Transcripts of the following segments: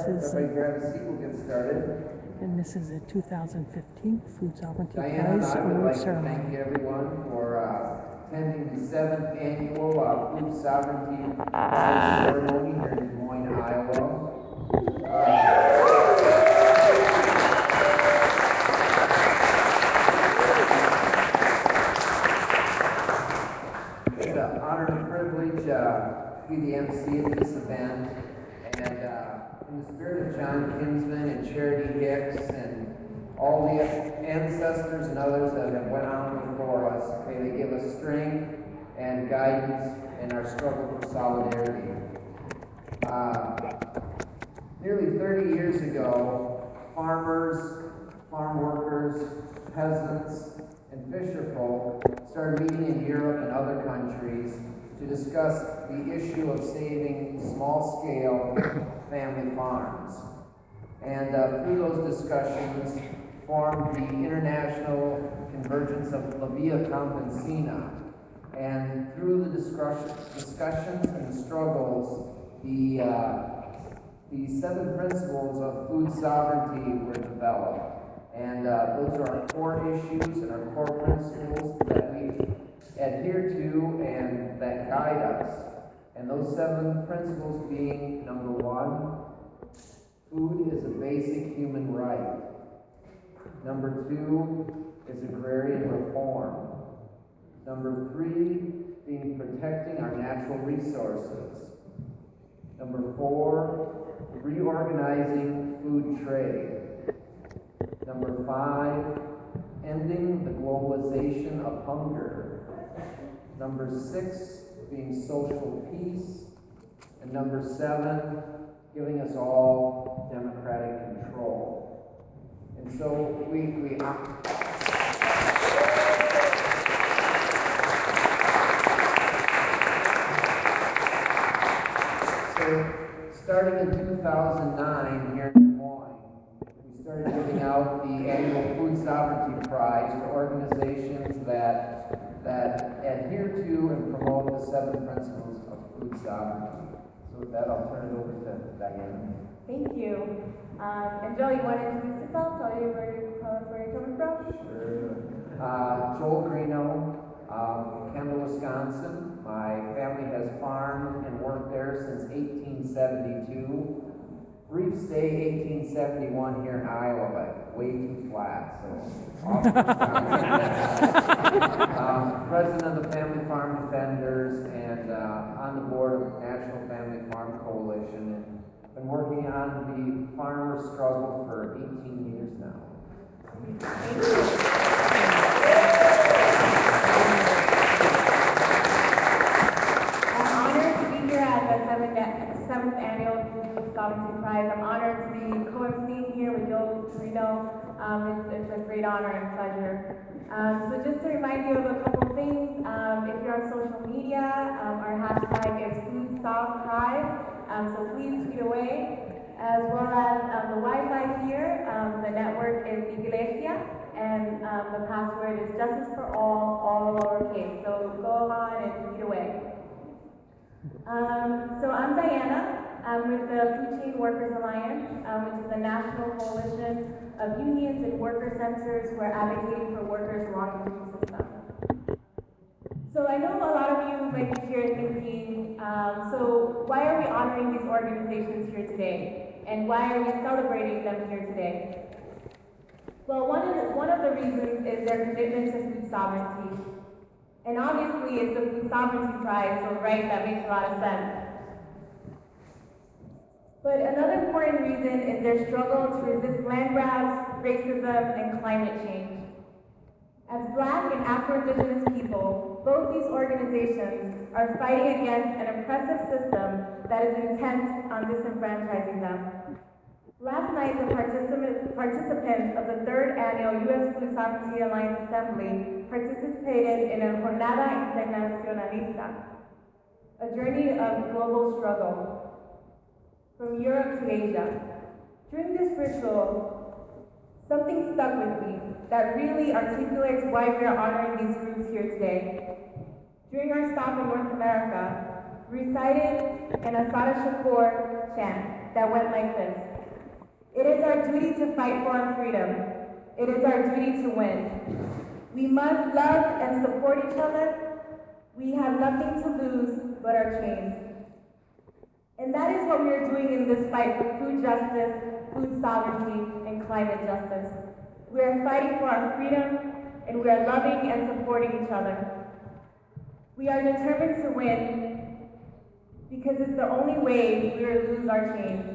Everybody grab a seat, we'll get started. And this is a 2015 Food Sovereignty Diana Prize and I would Award like to Ceremony. thank everyone for attending the 7th annual Food Sovereignty Prize Ceremony here in Des Moines, Iowa. It's an honor and privilege to be the MC at this event, and in the spirit of John Kinsman and Charity Hicks and all the ancestors and others that have went on before us, may they give us strength and guidance in our struggle for solidarity. Nearly 30 years ago, farmers, farm workers, peasants, and fisher folk started meeting in Europe and other countries to discuss the issue of saving small-scale family farms. And through those discussions formed the International Convergence of La Via Campesina. And through the discussions and the struggles, the 7 principles of food sovereignty were developed. And those are our core issues and our core principles that we adhere to and that guide us. And those 7 principles being, number 1, food is a basic human right. Number 2 is agrarian reform. Number 3 being protecting our natural resources. Number 4, reorganizing food trade. Number 5, ending the globalization of hunger. Number 6, being social peace. And number 7, giving us all democratic control. And so starting in 2009 here in Des Moines, we started giving out the annual Food Sovereignty Prize to organizations that adhere to and promote the 7 principles of food sovereignty. So with that, I'll turn it over to Diana. Thank you. And Joel, you want to introduce yourself? Tell us where you're coming from? Sure. Joel Greeno, Kendall, Wisconsin. My family has farmed and worked there since 1872. Brief stay 1871 here in Iowa, but way too flat, so president of the Family Farm Defenders and on the board of National Family Farm Coalition, and been working on the farmer struggle for 18 years now. I'm honored to be here at the 7th annual Food Sovereignty Prize. I'm honored to be co-emceeing here with Joel Greeno. It's a great honor and pleasure. So just to remind you of a couple things, if you're on social media, our hashtag is FoodSovPrize, so please tweet away. As well as the Wi-Fi here, the network is Iglesia, and the password is Justice for all lowercase. So go on and tweet away. So I'm Diana. I'm with the Food Chain Workers Alliance, which is a national coalition of unions and worker centers who are advocating for workers along the food system. So I know a lot of you might be here thinking, so why are we honoring these organizations here today? And why are we celebrating them here today? Well, one of the reasons is their commitment to food sovereignty. And obviously it's the Food Sovereignty Prize, so right, that makes a lot of sense. But another important reason is their struggle to resist land grabs, racism, and climate change. As Black and Afro-Indigenous people, both these organizations are fighting against an oppressive system that is intent on disenfranchising them. Last night, the participants of the 3rd annual U.S. Food Sovereignty Alliance Assembly participated in a Jornada Internacionalista, a journey of global struggle, from Europe to Asia. During this ritual, something stuck with me that really articulates why we are honoring these groups here today. During our stop in North America, we recited an Asada Shakur chant that went like this. It is our duty to fight for our freedom. It is our duty to win. We must love and support each other. We have nothing to lose but our chains. And that is what we are doing in this fight for food justice, food sovereignty, and climate justice. We are fighting for our freedom, and we are loving and supporting each other. We are determined to win because it's the only way we will lose our chains.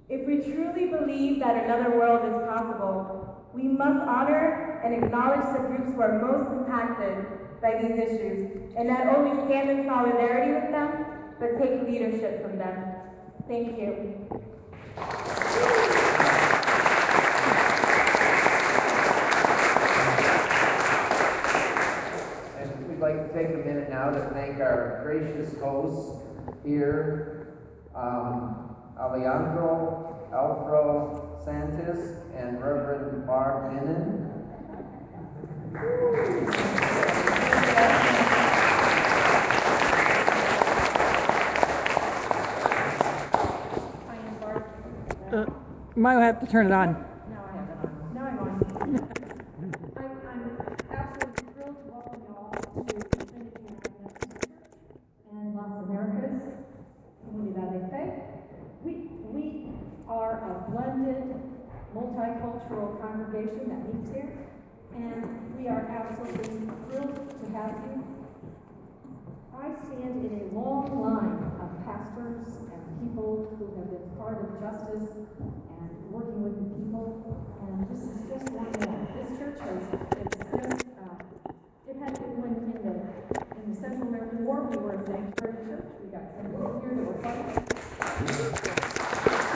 If we truly believe that another world is possible, we must honor and acknowledge the groups who are most impacted by these issues, and not only stand in solidarity with them, but take leadership from them. Thank you. And we'd like to take a minute now to thank our gracious hosts here, Alejandro Alfaro Santos and Reverend Barb Binnen. Might have to turn it on. Now I have it on. Now I'm on. I'm absolutely thrilled to welcome you all to Trinity United Methodist Church and Las Americas, Comunidad de Fe. We are a blended, multicultural congregation that meets here, and we are absolutely thrilled to have you. I stand in a long line of pastors and people who have been part of justice and working with the people, and this is just